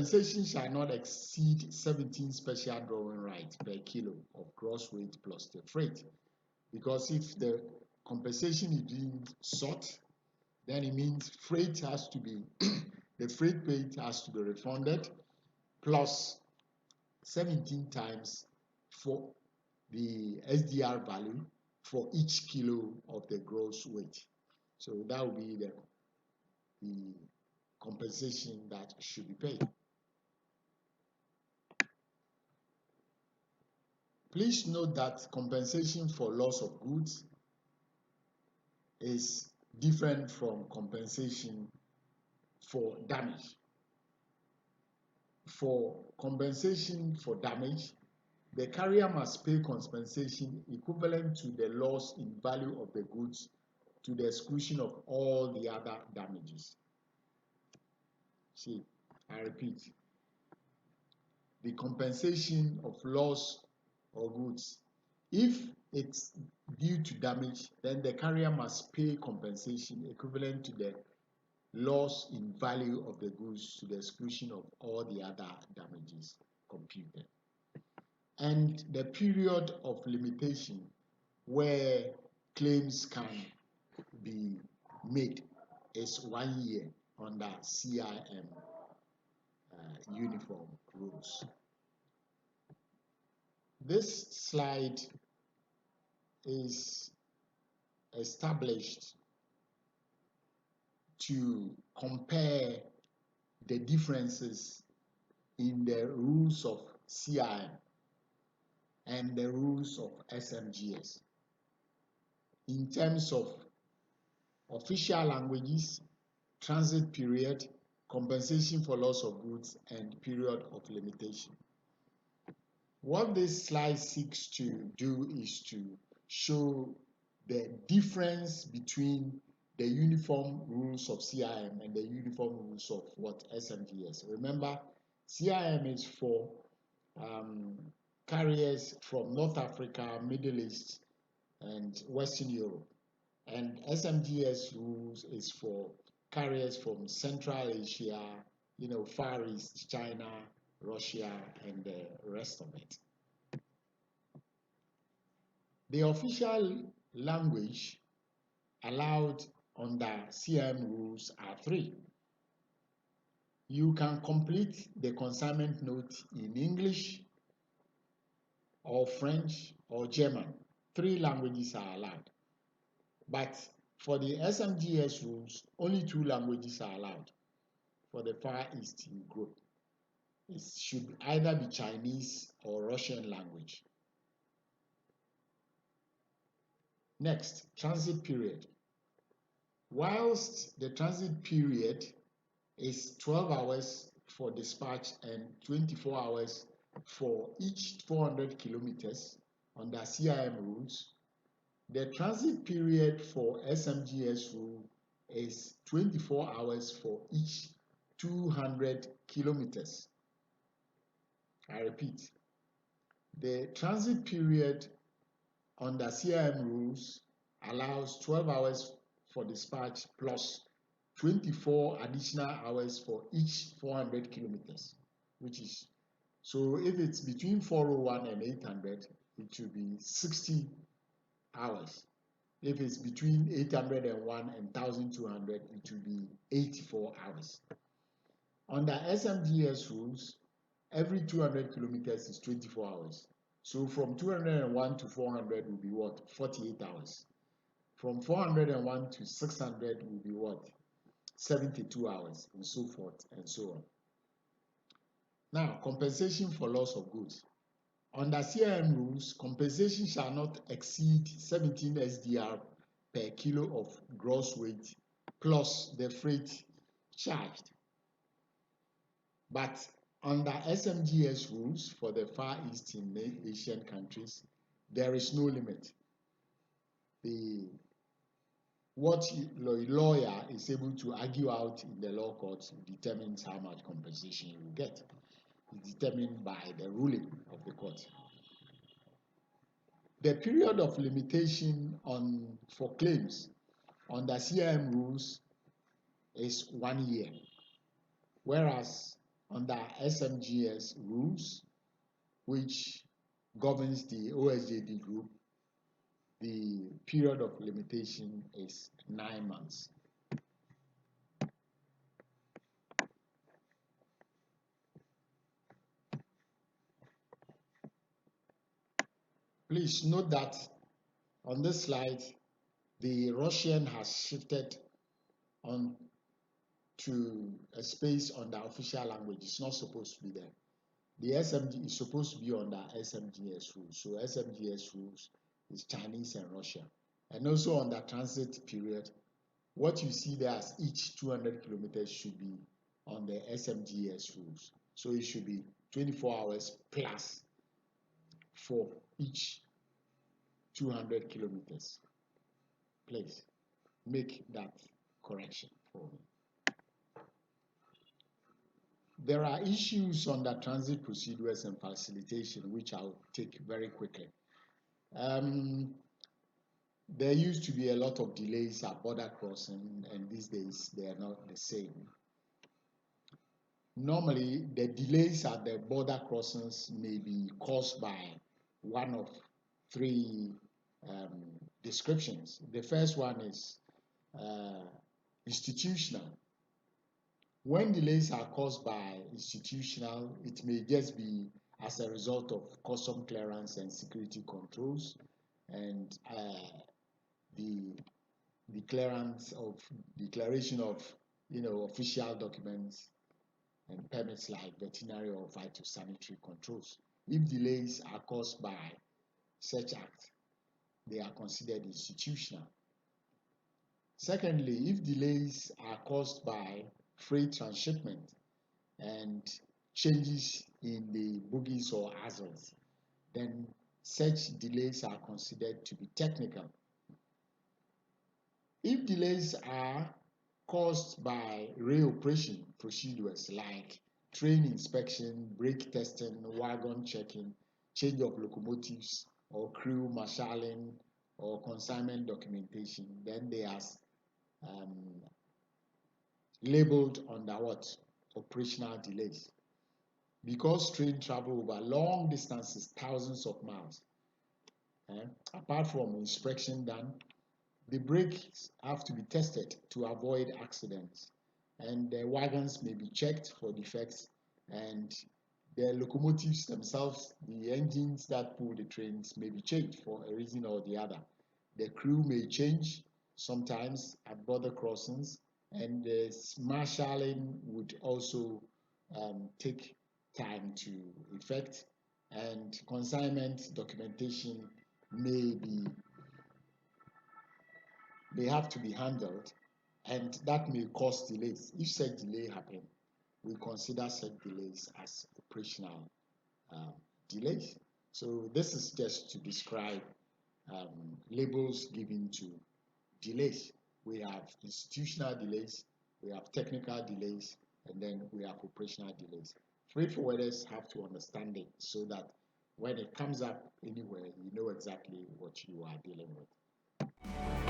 compensation shall not exceed 17 special drawing rights per kilo of gross weight plus the freight. Because if the compensation is being sought, then it means freight has to be, the freight paid has to be refunded plus 17 times for the SDR value for each kilo of the gross weight. So that will be the compensation that should be paid. Please note that compensation for loss of goods is different from compensation for damage. For compensation for damage, the carrier must pay compensation equivalent to the loss in value of the goods to the exclusion of all the other damages. See, I repeat, the compensation of loss or goods. If it's due to damage, then the carrier must pay compensation equivalent to the loss in value of the goods to the exclusion of all the other damages computed. And the period of limitation where claims can be made is 1 year under CIM uniform rules. This slide is established to compare the differences in the rules of CIM and the rules of SMGS in terms of official languages, transit period, compensation for loss of goods, and period of limitation. What this slide seeks to do is to show the difference between the uniform rules of CIM and the uniform rules of what SMGS. Remember, CIM is for carriers from North Africa, Middle East, and Western Europe. And SMGS rules is for carriers from Central Asia, Far East, China, Russia, and the rest of it. The official language allowed under CIM rules are 3. You can complete the consignment note in English or French or German. 3 languages are allowed. But for the SMGS rules, only 2 languages are allowed for the Far East group. It should either be Chinese or Russian language. Next, transit period. Whilst the transit period is 12 hours for dispatch and 24 hours for each 400 kilometers under CIM rules, the transit period for SMGS rule is 24 hours for each 200 kilometers. I repeat, the transit period under CIM rules allows 12 hours for dispatch plus 24 additional hours for each 400 kilometers, which is, so if it's between 401 and 800, it should be 60 hours. If it's between 801 and 1200, it should be 84 hours. Under SMGS rules, every 200 kilometers is 24 hours. So from 201 to 400 will be what? 48 hours. From 401 to 600 will be what? 72 hours, and so forth and so on. Now, compensation for loss of goods. Under CIM rules, compensation shall not exceed 17 SDR per kilo of gross weight plus the freight charged. But under SMGS rules for the Far Eastern Asian countries, there is no limit. What the lawyer is able to argue out in the law courts determines how much compensation you will get. It's determined by the ruling of the court. The period of limitation for claims under CIM rules is 1 year, whereas under SMGS rules, which governs the OSJD group, the period of limitation is 9 months. Please note that on this slide, the Russian has shifted on to a space under official language. It's not supposed to be there. The SMG is supposed to be under SMGS rules. So SMGS rules is Chinese and Russia. And also under transit period, what you see there as each 200 kilometers should be on the SMGS rules. So it should be 24 hours plus for each 200 kilometers. Please make that correction for me. There are issues on the transit procedures and facilitation, which I'll take very quickly. There used to be a lot of delays at border crossing, and these days they are not the same. Normally, the delays at the border crossings may be caused by one of three descriptions. The first one is institutional. When delays are caused by institutional, it may just be as a result of custom clearance and security controls, and the declaration of official documents and permits like veterinary or phytosanitary controls. If delays are caused by such acts, they are considered institutional. Secondly, if delays are caused by freight transshipment and changes in the bogies or axles, then such delays are considered to be technical. If delays are caused by rail operation procedures like train inspection, brake testing, wagon checking, change of locomotives, or crew marshalling, or consignment documentation, then they are labeled under what? Operational delays. Because train travel over long distances, thousands of miles, apart from inspection done, the brakes have to be tested to avoid accidents, and the wagons may be checked for defects, and the locomotives themselves, the engines that pull the trains, may be changed for a reason or the other. The crew may change sometimes at border crossings, and the marshalling would also take time to effect, and consignment documentation may have to be handled, and that may cause delays. If such delay happen, we consider such delays as operational delays. So this is just to describe labels given to delays. We have institutional delays, we have technical delays, and then we have operational delays. Freight forwarders have to understand it so that when it comes up anywhere, you know exactly what you are dealing with.